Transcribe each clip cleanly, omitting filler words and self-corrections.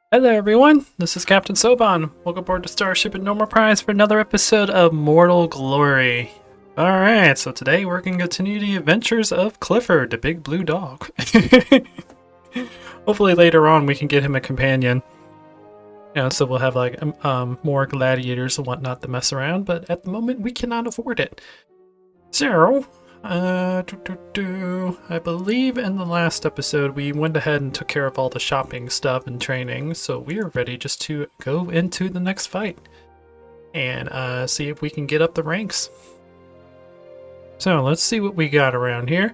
Hello everyone, this is Captain Soban. Welcome aboard the Starship at Normal Prize for another episode of Mortal Glory. Alright, so today we're going to continue the adventures of Clifford, the big blue dog. Hopefully later on we can get him a companion. So we'll have like more gladiators and whatnot to mess around, but at the moment we cannot afford it. So, I believe in the last episode we went ahead and took care of all the shopping stuff and training, so we are ready just to go into the next fight and see if we can get up the ranks. So let's see what we got around here.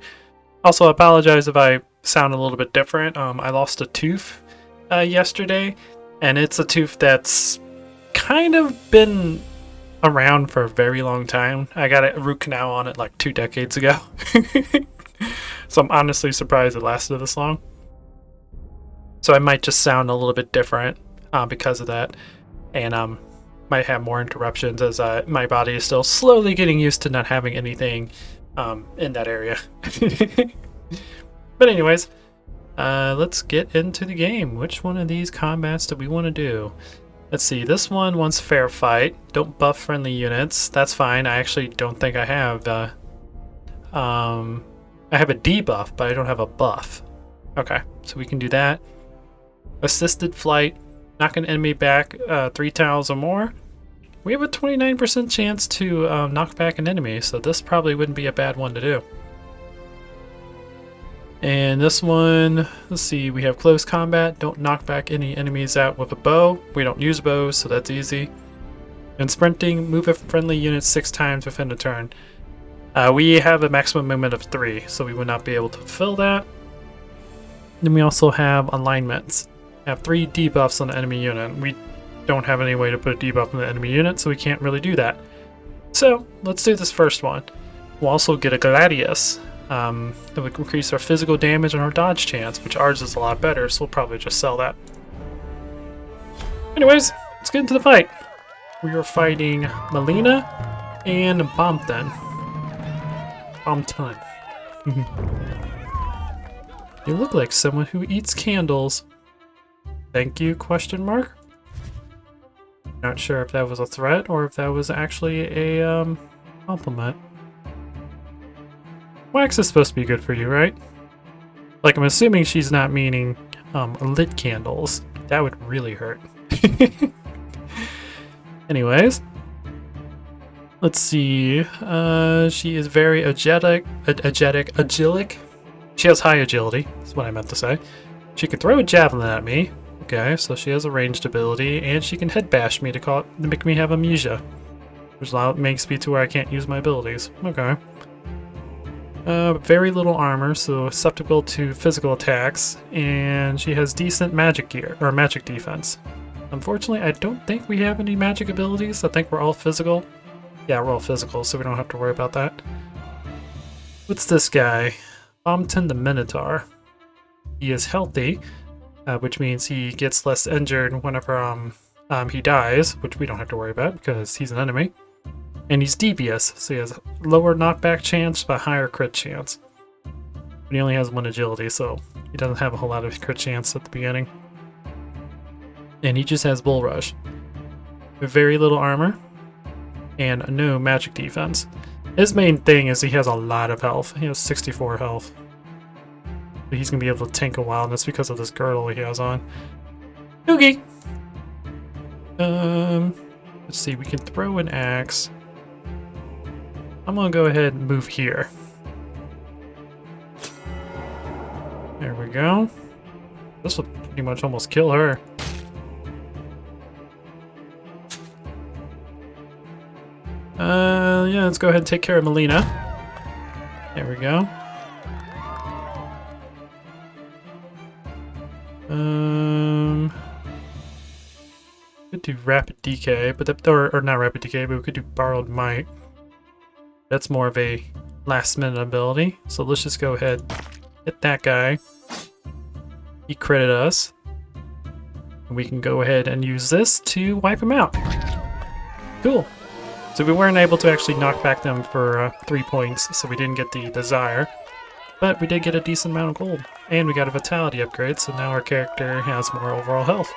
Also, I apologize if I sound a little bit different. I lost a tooth yesterday, and it's a tooth that's kind of been around for a very long time. I got a root canal on it like 2 decades ago. So I'm honestly surprised it lasted this long. So I might just sound a little bit different because of that. And might have more interruptions as my body is still slowly getting used to not having anything in that area. But anyways, let's get into the game. Which one of these combats do we want to do? Let's see, this one wants fair fight. Don't buff friendly units. That's fine. I actually don't think I have I have a debuff, but I don't have a buff. Okay, so we can do that. Assisted flight. Knock an enemy back 3 tiles or more. We have a 29% chance to knock back an enemy, so this probably wouldn't be a bad one to do. And this one, let's see, we have close combat. Don't knock back any enemies out with a bow. We don't use bows, so that's easy. And sprinting, move a friendly unit 6 times within a turn. We have a maximum movement of 3, so we would not be able to fulfill that. Then we also have alignments. We have 3 debuffs on the enemy unit. We don't have any way to put a debuff on the enemy unit, so we can't really do that. So, let's do this first one. We'll also get a gladius. That would increase our physical damage and our dodge chance, which ours is a lot better, so we'll probably just sell that. Anyways, let's get into the fight. We are fighting Melina and Bompton. You look like someone who eats candles. Thank you, question mark? Not sure if that was a threat or if that was actually a compliment. Wax is supposed to be good for you, right? Like, I'm assuming she's not meaning lit candles. That would really hurt. Anyways, let's see. She is very agilic. She has high agility, that's what I meant to say. She can throw a javelin at me. Okay, so she has a ranged ability, and she can head bash me to make me have amnesia, which makes me to where I can't use my abilities. Okay. Very little armor, so susceptible to physical attacks, and she has decent magic gear, or magic defense. Unfortunately, I don't think we have any magic abilities. I think we're all physical. Yeah, we're all physical, so we don't have to worry about that. What's this guy? Bompton the Minotaur. He is healthy, which means he gets less injured whenever he dies, which we don't have to worry about because he's an enemy. And he's devious, so he has lower knockback chance but higher crit chance. But he only has 1 agility, so he doesn't have a whole lot of crit chance at the beginning. And he just has bull rush. With very little armor and no magic defense. His main thing is he has a lot of health. He has 64 health. But he's gonna be able to tank a while, and that's because of this girdle he has on. Okay. Let's see, we can throw an axe. I'm gonna go ahead and move here. There we go. This will pretty much almost kill her. Yeah, let's go ahead and take care of Melina. There we go. Could do rapid decay, but or not rapid decay, but we could do borrowed might. That's more of a last minute ability. So let's just go ahead, hit that guy. He critted us. And we can go ahead and use this to wipe him out. Cool. So we weren't able to actually knock back them for 3 points, so we didn't get the desire. But we did get a decent amount of gold. And we got a vitality upgrade, so now our character has more overall health.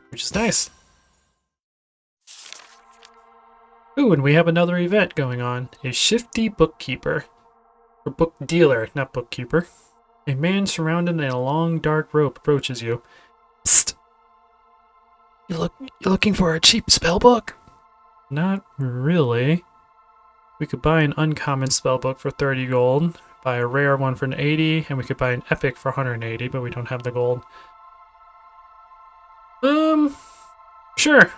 which is nice. Ooh, and we have another event going on. A shifty bookkeeper. Or book dealer, not bookkeeper. A man surrounded in a long dark rope approaches you. Psst! You're looking for a cheap spell book? Not really. We could buy an uncommon spell book for 30 gold, buy a rare one for an 80, and we could buy an epic for 180, but we don't have the gold. Sure.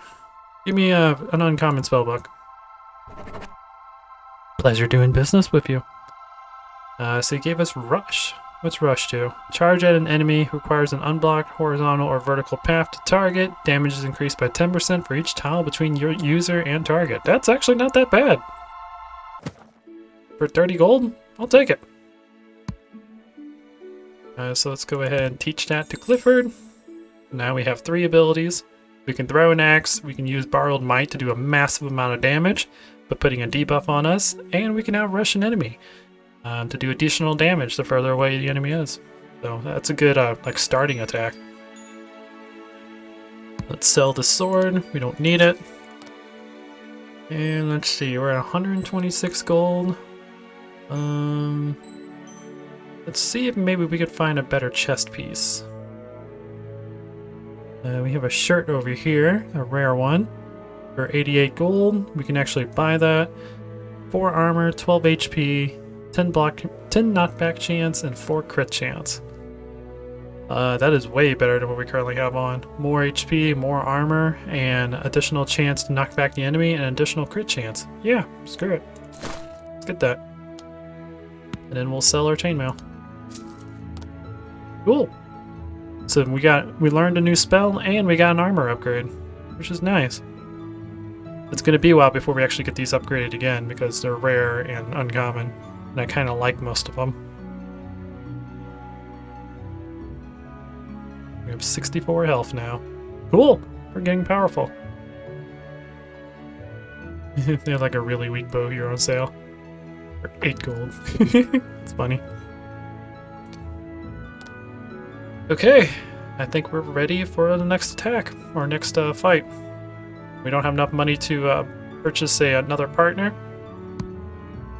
Give me an uncommon spell book. Pleasure doing business with you. So he gave us Rush. What's Rush do? Charge at an enemy, requires an unblocked horizontal or vertical path to target. Damage is increased by 10% for each tile between your user and target. That's actually not that bad. For 30 gold, I'll take it. So let's go ahead and teach that to Clifford. Now we have 3 abilities. We can throw an axe, we can use Borrowed Might to do a massive amount of damage, but putting a debuff on us, and we can outrush an enemy. To do additional damage the further away the enemy is. So that's a good like starting attack. Let's sell the sword. We don't need it. And let's see, we're at 126 gold. Let's see if maybe we could find a better chest piece. We have a shirt over here, a rare one, for 88 gold. We can actually buy that. 4 armor, 12 HP. 10 knockback chance, and 4 crit chance. That is way better than what we currently have on. More HP, more armor, and additional chance to knock back the enemy, and additional crit chance. Yeah, screw it. Let's get that. And then we'll sell our chainmail. Cool. So we learned a new spell, and we got an armor upgrade, which is nice. It's gonna be a while before we actually get these upgraded again, because they're rare and uncommon. And I kind of like most of them. We have 64 health now. Cool! We're getting powerful. They have like a really weak bow here on sale. For 8 gold. It's funny. Okay, I think we're ready for the next attack, or next fight. We don't have enough money to purchase, say, another partner.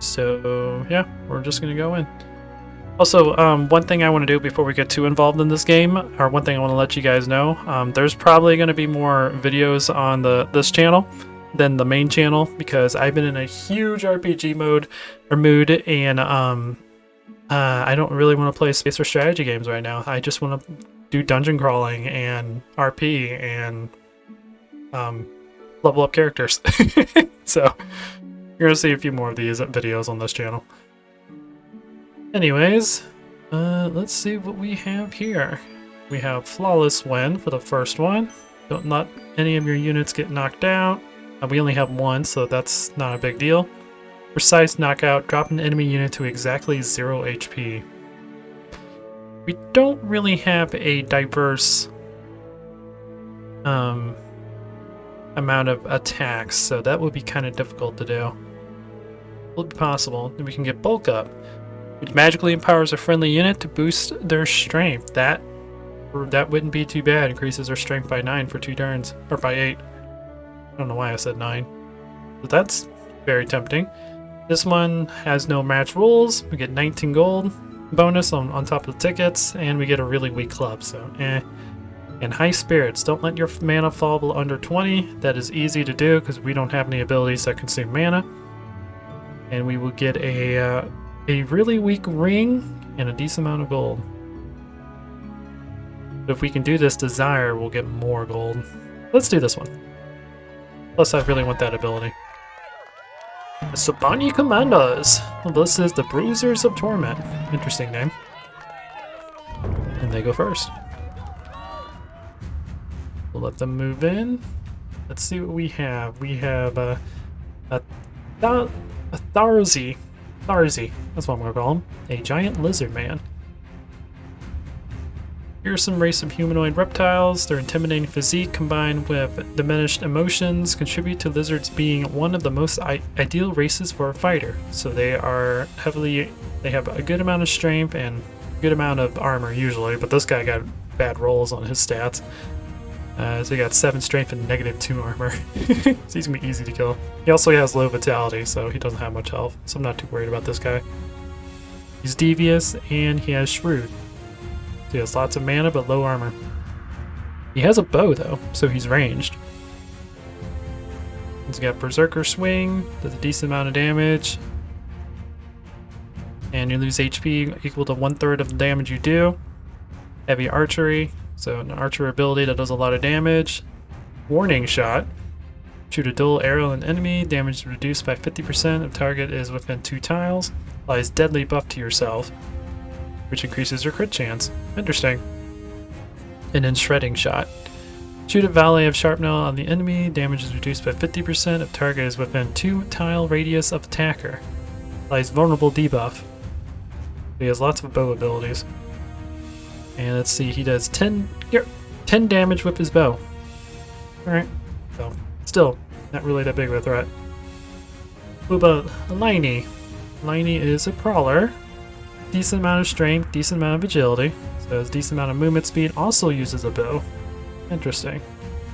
So yeah, we're just gonna go in. Also, one thing I want to do before we get too involved in this game, or one thing I want to let you guys know, there's probably going to be more videos on this channel than the main channel, because I've been in a huge RPG mood, and I don't really want to play space or strategy games right now. I just want to do dungeon crawling and RP and level up characters. So you're gonna see a few more of these videos on this channel. Anyways, let's see what we have here. We have Flawless Win for the first one. Don't let any of your units get knocked out. We only have 1, so that's not a big deal. Precise Knockout, drop an enemy unit to exactly 0 HP. We don't really have a diverse amount of attacks, so that would be kind of difficult to do. Will be possible. Then we can get Bulk Up, which magically empowers a friendly unit to boost their strength. That wouldn't be too bad. Increases their strength by 9 for 2 turns, or by 8. I don't know why I said 9. But that's very tempting. This one has no match rules. We get 19 gold bonus on top of the tickets, and we get a really weak club. So And High Spirits. Don't let your mana fall below under 20. That is easy to do because we don't have any abilities that consume mana. And we will get a really weak ring and a decent amount of gold. But if we can do this Desire, we'll get more gold. Let's do this one. Plus, I really want that ability. The Sabani Commandos. Well, this is the Bruisers of Torment. Interesting name. And they go first. We'll let them move in. Let's see what we have. We have a Tharzi. Tharzi, that's what I'm gonna call him. A giant lizard man. Fearsome race of humanoid reptiles. Their intimidating physique combined with diminished emotions contribute to lizards being one of the most ideal races for a fighter. So they have a good amount of strength and a good amount of armor usually, but this guy got bad rolls on his stats. So he got 7 strength and -2 armor. So he's gonna be easy to kill. He also has low vitality, so he doesn't have much health. So I'm not too worried about this guy. He's devious and he has shrewd. So he has lots of mana but low armor. He has a bow though, so he's ranged. He's got Berserker Swing, does a decent amount of damage. And you lose HP equal to 1/3 of the damage you do. Heavy Archery, so an archer ability that does a lot of damage. Warning Shot. Shoot a dual arrow at an enemy, damage reduced by 50% if target is within 2 tiles. Applies deadly buff to yourself, which increases your crit chance. Interesting. And then Shredding Shot. Shoot a volley of shrapnel on the enemy, damage is reduced by 50% if target is within 2 tile radius of attacker. Applies vulnerable debuff. He has lots of bow abilities. And let's see, he does 10 damage with his bow. Alright, so still not really that big of a threat. What about Liney? Liney is a prowler. Decent amount of strength, decent amount of agility. So has decent amount of movement speed, also uses a bow. Interesting.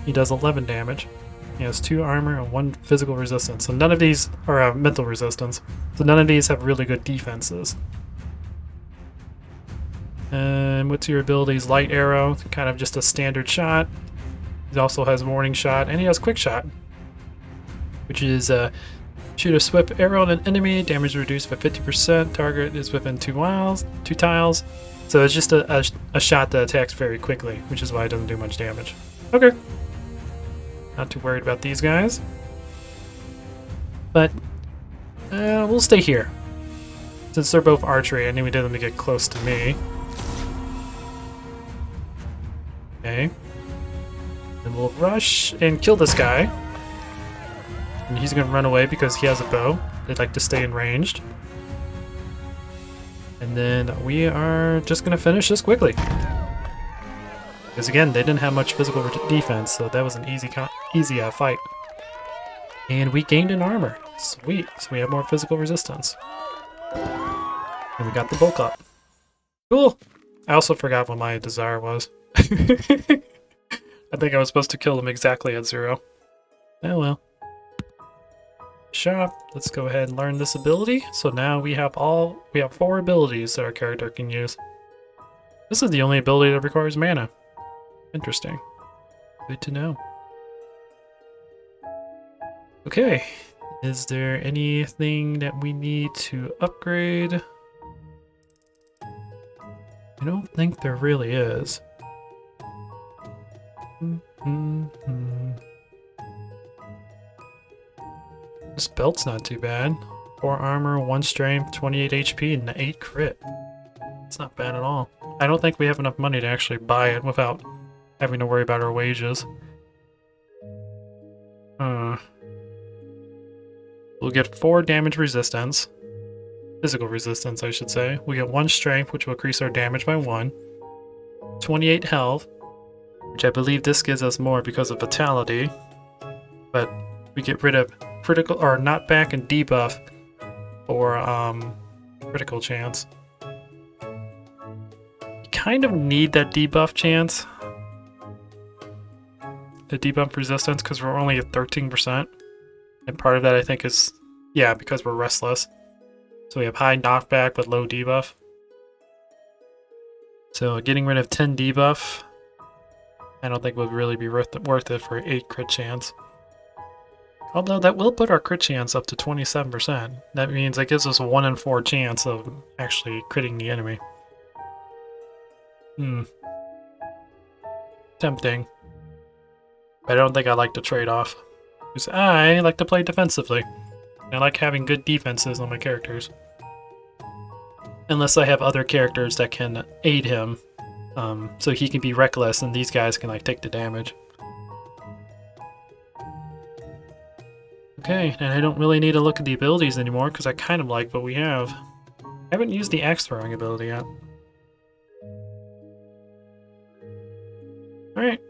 He does 11 damage. He has 2 armor and 1 physical resistance. So none of these are mental resistance. So none of these have really good defenses. And what's your abilities? Light Arrow, kind of just a standard shot. He also has Warning Shot, and he has Quick Shot, which is shoot a swift arrow at an enemy, damage reduced by 50%, target is within 2 tiles. So it's just a shot that attacks very quickly, which is why it doesn't do much damage. Okay. Not too worried about these guys. But we'll stay here. Since they're both archery, I need them to get close to me. Okay. Then we'll rush and kill this guy. And he's going to run away because he has a bow. They'd like to stay in ranged. And then we are just going to finish this quickly. Because again, they didn't have much physical defense, so that was an easy fight. And we gained an armor. Sweet. So we have more physical resistance. And we got the bulk up. Cool. I also forgot what my desire was. I think I was supposed to kill them exactly at 0. Oh well. Shop. Let's go ahead and learn this ability. So now we have 4 abilities that our character can use. This is the only ability that requires mana. Interesting. Good to know. Okay. Is there anything that we need to upgrade? I don't think there really is. This belt's not too bad. 4 armor, 1 strength, 28 HP, and 8 crit. It's not bad at all. I don't think we have enough money to actually buy it without having to worry about our wages. We'll get 4 damage resistance. Physical resistance, I should say. We get 1 strength, which will increase our damage by 1. 28 health, which I believe this gives us more because of vitality. But we get rid of critical or knockback and debuff for critical chance. You kind of need that debuff chance. The debuff resistance, because we're only at 13%. And part of that I think is, yeah, because we're restless. So we have high knockback but low debuff. So getting rid of 10 debuff, I don't think would really be worth it for 8 crit chance. Although that will put our crit chance up to 27%. That means that gives us a 1 in 4 chance of actually critting the enemy. Tempting. But I don't think I like the trade-off. Because I like to play defensively. I like having good defenses on my characters. Unless I have other characters that can aid him. So he can be reckless and these guys can like take the damage. Okay, and I don't really need to look at the abilities anymore because I kind of like what we have. I haven't used the axe throwing ability yet. Alright.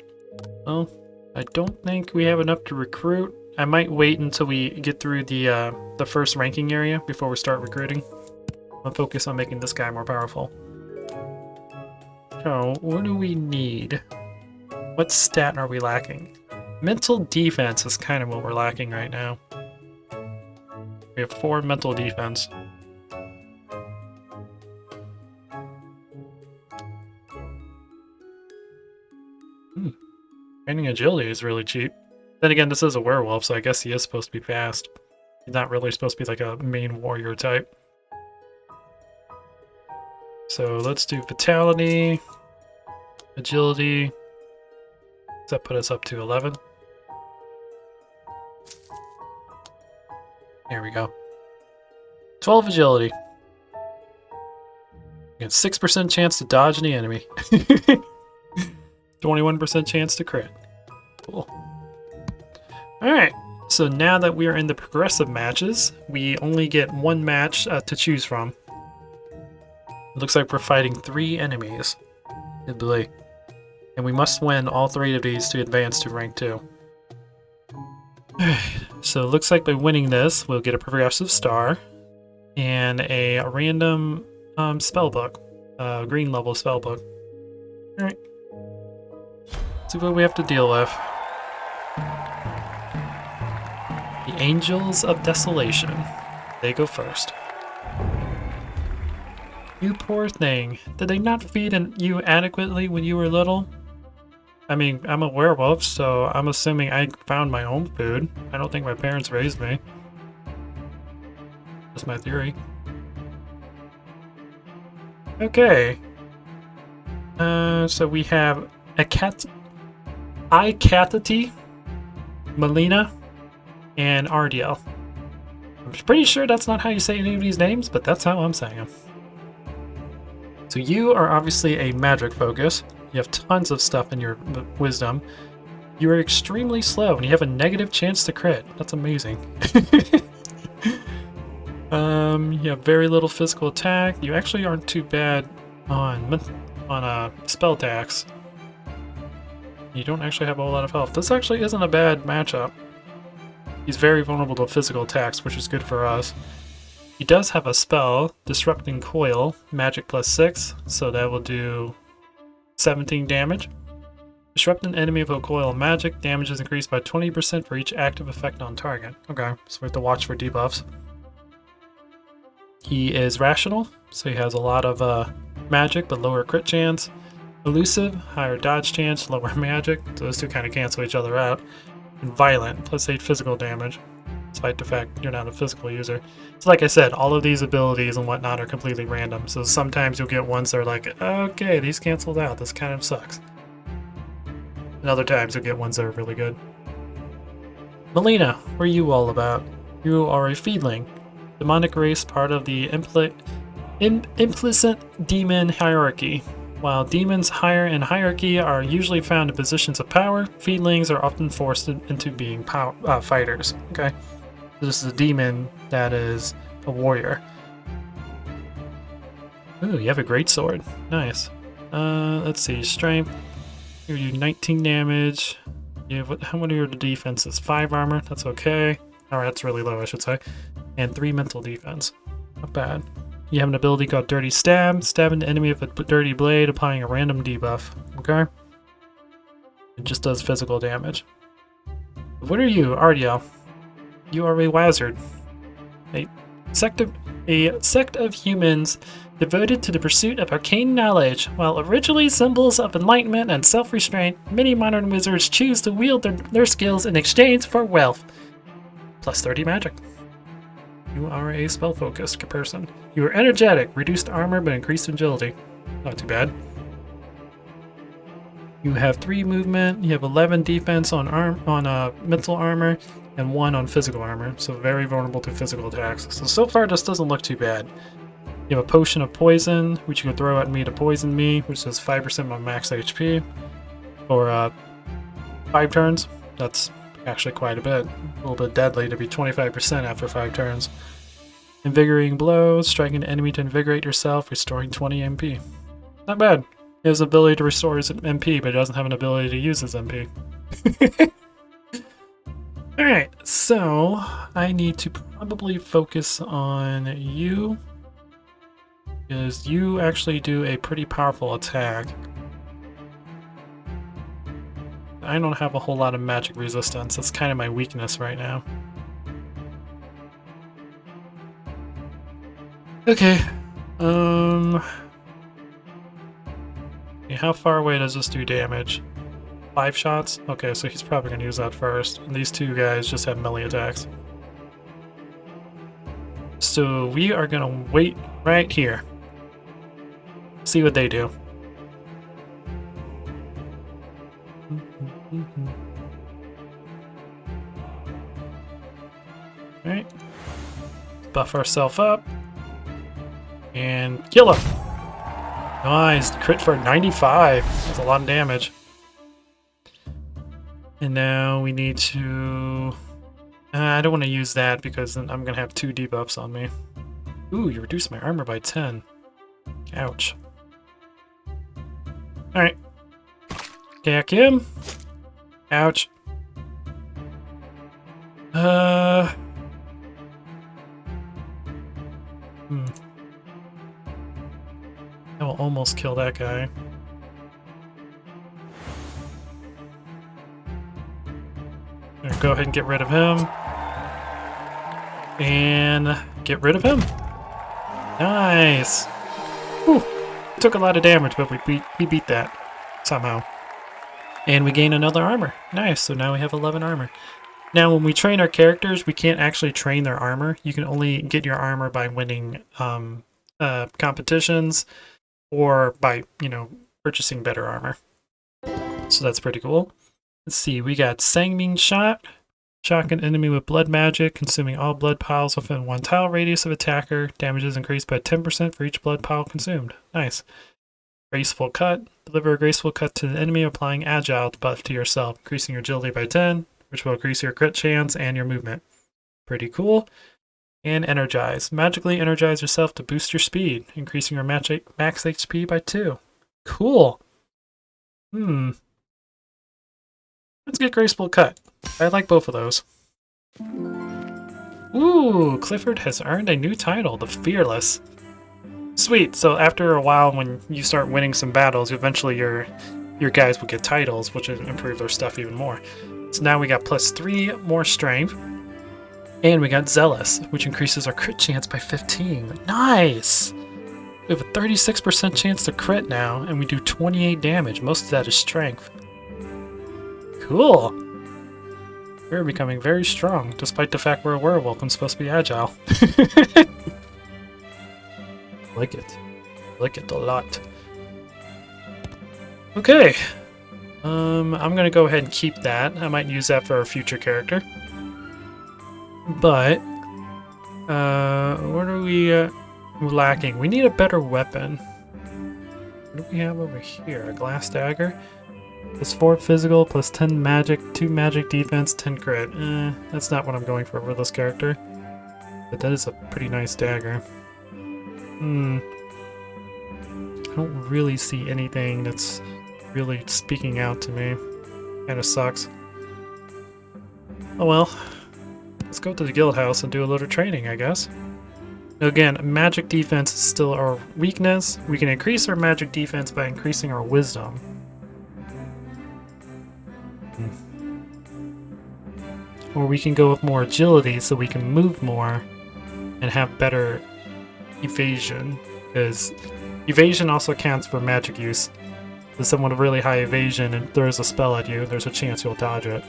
Well, I don't think we have enough to recruit. I might wait until we get through the first ranking area before we start recruiting. I'll focus on making this guy more powerful. So, what do we need? What stat are we lacking? Mental defense is kind of what we're lacking right now. We have 4 mental defense. Training agility is really cheap. Then again, this is a werewolf, so I guess he is supposed to be fast. He's not really supposed to be like a main warrior type. So let's do vitality, agility. Does that put us up to 11? There we go. 12 agility. You have 6% chance to dodge the enemy. 21% chance to crit. Cool. Alright, so now that we are in the progressive matches, we only get 1 match to choose from. It looks like we're fighting 3 enemies. Good boy. And we must win all 3 of these to advance to rank 2. So it looks like by winning this, we'll get a progressive star and a random spellbook, green level spellbook. Alright. See what we have to deal with. The Angels of Desolation. They go first. You poor thing. Did they not feed you adequately when you were little? I mean, I'm a werewolf, so I'm assuming I found my own food. I don't think my parents raised me. That's my theory. Okay. So we have Ikatati, Melina, and Ardiel. I'm pretty sure that's not how you say any of these names, but that's how I'm saying them. So you are obviously a magic focus. You have tons of stuff in your wisdom. You are extremely slow, and you have a negative chance to crit. That's amazing. You have very little physical attack. You actually aren't too bad on spell attacks. You don't actually have a whole lot of health. This actually isn't a bad matchup. He's very vulnerable to physical attacks, which is good for us. He does have a spell, Disrupting Coil, magic +6, so that will do 17 damage. Disrupt an enemy with a coil of magic. Damage is increased by 20% for each active effect on target. Okay, so we have to watch for debuffs. He is rational, so he has a lot of magic but lower crit chance. Elusive, higher dodge chance, lower magic. So those two kind of cancel each other out. And violent, +8 physical damage, despite the fact you're not a physical user. So like I said, all of these abilities and whatnot are completely random. So sometimes you'll get ones that are like, okay, these canceled out. This kind of sucks. And other times you'll get ones that are really good. Melina, what are you all about? You are a feedling. Demonic race, part of the implicit demon hierarchy. While demons higher in hierarchy are usually found in positions of power, feedlings are often forced into being fighters. Okay, so this is a demon that is a warrior. Ooh, you have a great sword. Nice. Let's see, strength. You do 19 damage. You have, how many are the defenses? 5 armor. That's okay. Alright, that's really low, I should say. And 3 mental defense. Not bad. You have an ability called Dirty Stab. Stab an enemy with a dirty blade, applying a random debuff. Okay? It just does physical damage. What are you, Ardiel? You are a wizard. A sect of humans devoted to the pursuit of arcane knowledge. While originally symbols of enlightenment and self-restraint, many modern wizards choose to wield their skills in exchange for wealth. +30 magic. You are a spell-focused person. You are energetic, reduced armor but increased agility. Not too bad. You have 3 movement, you have 11 defense on mental armor, and 1 on physical armor, so very vulnerable to physical attacks. So far this doesn't look too bad. You have a potion of poison, which you can throw at me to poison me, which does 5% of my max HP. For 5 turns, that's actually quite a bit. A little bit deadly to be 25% after 5 turns. Invigorating blow, striking an enemy to invigorate yourself, restoring 20 MP. Not bad. He has the ability to restore his MP, but he doesn't have an ability to use his MP. Alright, so I need to probably focus on you, because you actually do a pretty powerful attack. I don't have a whole lot of magic resistance. That's kind of my weakness right now. Okay. How far away does this do damage? 5 shots? Okay, so he's probably gonna use that first. And these two guys just have melee attacks. So we are gonna wait right here. See what they do. Alright. Buff ourselves up. And kill him! Nice! Crit for 95! That's a lot of damage. And now we need to... I don't want to use that because then I'm going to have 2 debuffs on me. Ooh, you reduced my armor by 10. Ouch. Alright. Attack him. Ouch. I will almost kill that guy. Go ahead and get rid of him. And get rid of him. Nice. Whew. Took a lot of damage, but we beat that somehow. And we gain another armor. Nice, so now we have 11 armor. Now when we train our characters, we can't actually train their armor. You can only get your armor by winning competitions or by, you know, purchasing better armor. So that's pretty cool. Let's see, we got Sangming Shot. Shock an enemy with blood magic, consuming all blood piles within 1 tile radius of attacker. Damage is increased by 10% for each blood pile consumed. Nice. Graceful Cut. Deliver a graceful cut to the enemy, applying agile buff to yourself, increasing your agility by 10, which will increase your crit chance and your movement. Pretty cool. And Energize. Magically energize yourself to boost your speed, increasing your max HP by 2. Cool. Let's get Graceful Cut. I like both of those. Ooh, Clifford has earned a new title, the Fearless. Sweet, so after a while when you start winning some battles, eventually your guys will get titles, which will improve their stuff even more. So now we got +3 more strength. And we got Zealous, which increases our crit chance by 15. Nice! We have a 36% chance to crit now, and we do 28 damage. Most of that is strength. Cool! We're becoming very strong, despite the fact we're a werewolf and supposed to be agile. Like it. Like it a lot. Okay. I'm gonna go ahead and keep that. I might use that for a future character. But, what are we lacking? We need a better weapon. What do we have over here? A glass dagger? +4 physical, +10 magic, 2 magic defense, 10 crit. That's not what I'm going for this character. But that is a pretty nice dagger. I don't really see anything that's really speaking out to me. Kinda sucks. Oh well. Let's go to the guild house and do a little training, I guess. Again, magic defense is still our weakness. We can increase our magic defense by increasing our wisdom. Or we can go with more agility so we can move more and have better evasion. Because evasion also counts for magic use. If someone with really high evasion and throws a spell at you, there's a chance you'll dodge it.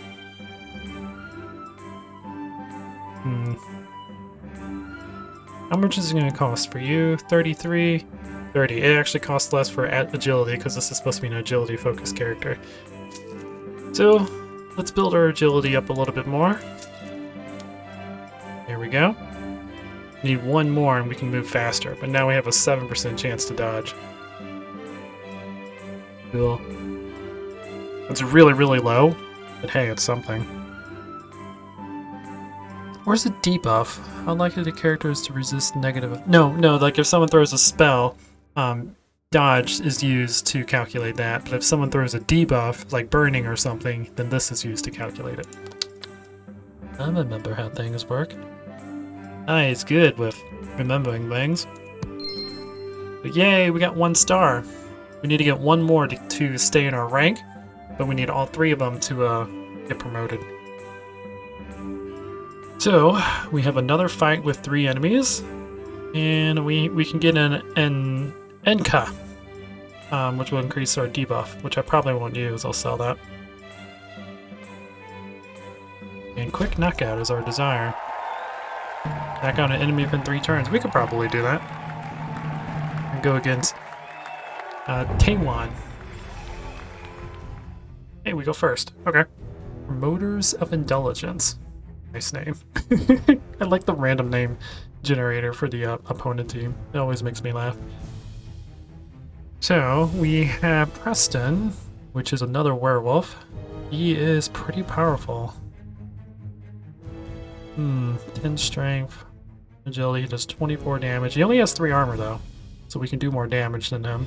How much is it going to cost for you? 33, 30. It actually costs less for agility because this is supposed to be an agility focused character. So let's build our agility up a little bit more. There we go. Need 1 more and we can move faster, but now we have a 7% chance to dodge. Cool. It's really, really low, but hey, it's something. Where's the debuff? How likely the character is to resist negative... No, like if someone throws a spell, dodge is used to calculate that, but if someone throws a debuff, like burning or something, then this is used to calculate it. I remember how things work. It's good with remembering things. But yay, we got 1 star. We need to get 1 more to stay in our rank. but we need all 3 of them to get promoted. So we have another fight with 3 enemies, and we can get an Enka, which will increase our debuff, which I probably won't use. I'll sell that. And quick knockout is our desire. Knock out an enemy within 3 turns. We could probably do that. And go against Taiwan. Hey, we go first. Okay. Promoters of Indulgence. Nice name. I like the random name generator for the opponent team. It always makes me laugh. So, we have Preston, which is another werewolf. He is pretty powerful. 10 strength. Agility, he does 24 damage. He only has 3 armor though, so we can do more damage than him.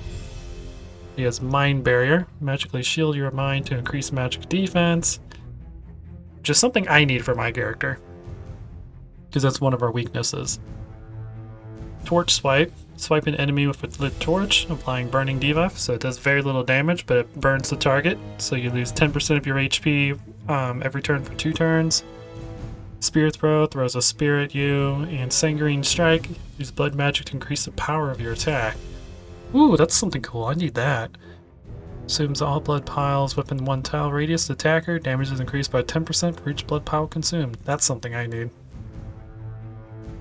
He has Mind Barrier. Magically shield your mind to increase magic defense. Just something I need for my character, because that's one of our weaknesses. Torch Swipe. Swipe an enemy with a lit torch, applying burning debuff, so it does very little damage, but it burns the target, so you lose 10% of your HP every turn for 2 turns. Spear Throw throws a spear at you, and Sanguine Strike. Use blood magic to increase the power of your attack. Ooh, that's something cool. I need that. Consumes all blood piles within 1 tile radius. Attacker damage is increased by 10% for each blood pile consumed. That's something I need.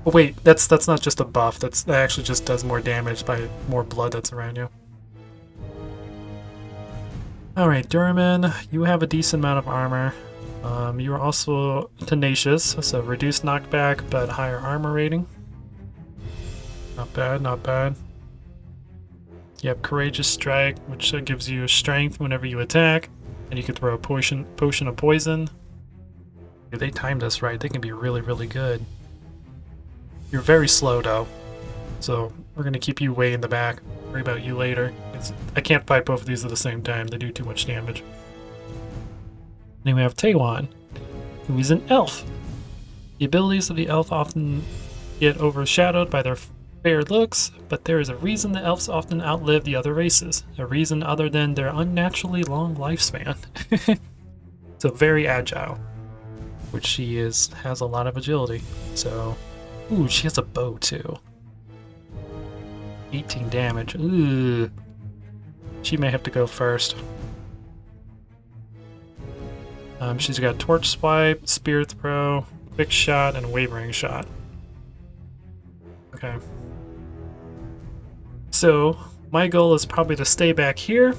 Oh wait, that's not just a buff. That actually just does more damage by more blood that's around you. All right, Durman, you have a decent amount of armor. You are also tenacious, so reduced knockback but higher armor rating. Not bad, not bad. You have Courageous Strike, which gives you strength whenever you attack, and you can throw a potion of poison. If they timed us right, they can be really, really good. You're very slow though, so we're gonna keep you way in the back. Worry about you later. I can't fight both of these at the same time. They do too much damage. Then we have Taiwan, who is an elf. The abilities of the elf often get overshadowed by their fair looks, but there is a reason the elves often outlive the other races. A reason other than their unnaturally long lifespan. So very agile, which she has a lot of agility. So, ooh, she has a bow too. 18 damage. Ooh, she may have to go first. She's got Torch Swipe, Spear Throw, Quick Shot, and Wavering Shot. Okay. So, my goal is probably to stay back here.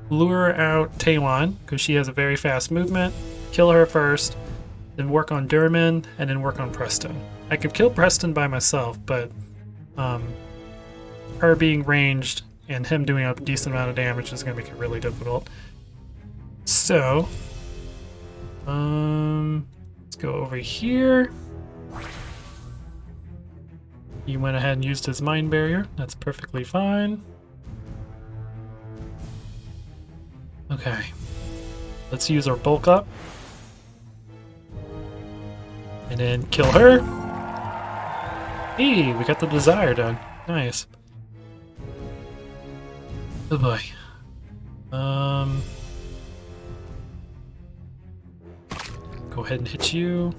Lure out Taiwan, because she has a very fast movement. Kill her first, then work on Durman, and then work on Preston. I could kill Preston by myself, but her being ranged and him doing a decent amount of damage is going to make it really difficult. So, let's go over here. He went ahead and used his Mind Barrier. That's perfectly fine. Okay. Let's use our bulk up. And then kill her. Hey, we got the desire done. Nice. Oh boy. Go ahead and hit you.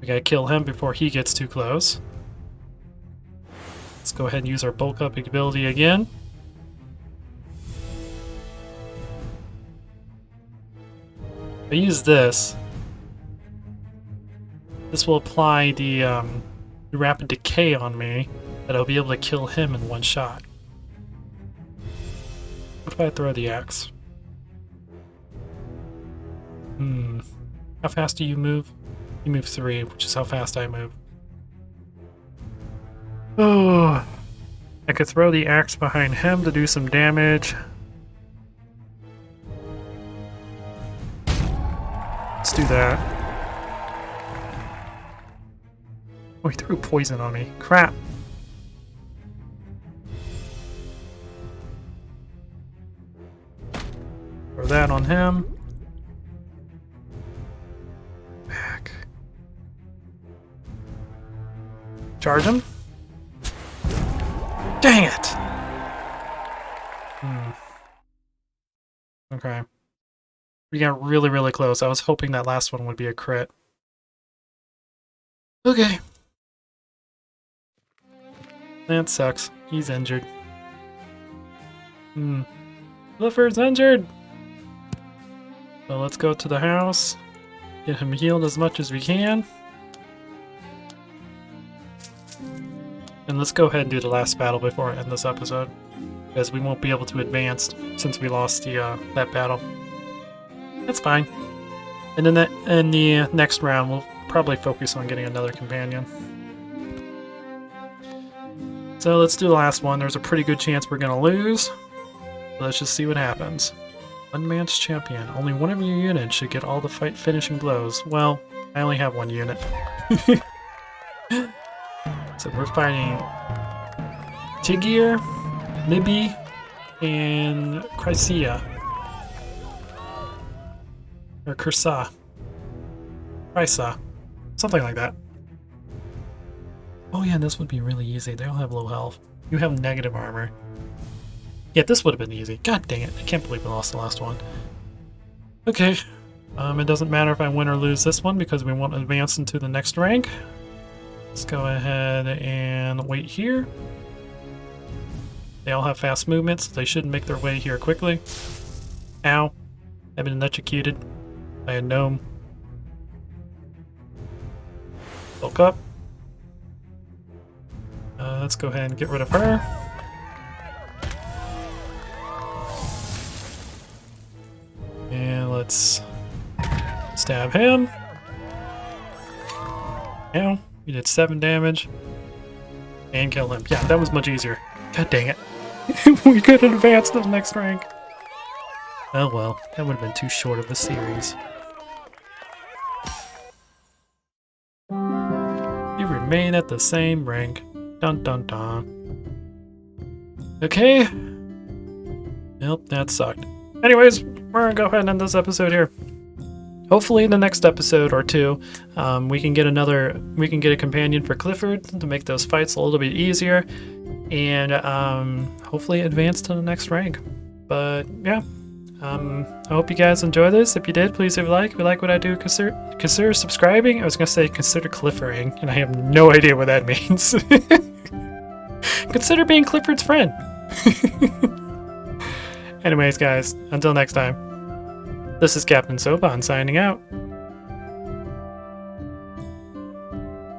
We gotta kill him before he gets too close. Let's go ahead and use our bulk up ability again. If I use this, this will apply the rapid decay on me, but I'll be able to kill him in 1 shot. What if I throw the axe? How fast do you move? You move 3, which is how fast I move. Oh, I could throw the axe behind him to do some damage. Let's do that. Oh, he threw poison on me. Crap. Throw that on him. Back. Charge him. Dang it! Okay. We got really, really close. I was hoping that last one would be a crit. Okay. That sucks. He's injured. Clifford's injured! So let's go to the house. Get him healed as much as we can. And let's go ahead and do the last battle before I end this episode. Because we won't be able to advance since we lost the that battle. That's fine. And then in the next round, we'll probably focus on getting another companion. So let's do the last one. There's a pretty good chance we're going to lose. Let's just see what happens. One-man's champion. Only one of your units should get all the fight finishing blows. Well, I only have one unit. So we're fighting Tigir, Libby, and Chrysia. Or Cursa. Chrysa. Something like that. Oh yeah, this would be really easy. They all have low health. You have negative armor. Yeah, this would have been easy. God dang it. I can't believe we lost the last one. Okay. It doesn't matter if I win or lose this one because we won't advance into the next rank. Let's go ahead and wait here. They all have fast movements, so they should make their way here quickly. Ow. I've been electrocuted by a gnome. Woke up. Let's go ahead and get rid of her. And let's stab him. Ow. We did 7 damage. And kill him. Yeah, that was much easier. God dang it. We could advance to the next rank. Oh well, that would have been too short of a series. You remain at the same rank. Dun dun dun. Okay. Nope, that sucked. Anyways, we're gonna go ahead and end this episode here. Hopefully in the next episode or two, we can get a companion for Clifford to make those fights a little bit easier, and hopefully advance to the next rank. But yeah, I hope you guys enjoy this. If you did, please leave a like. If you like what I do, consider subscribing. I was gonna say consider Cliffording, and I have no idea what that means. Consider being Clifford's friend. Anyways, guys, until next time. This is Captain Soban signing out.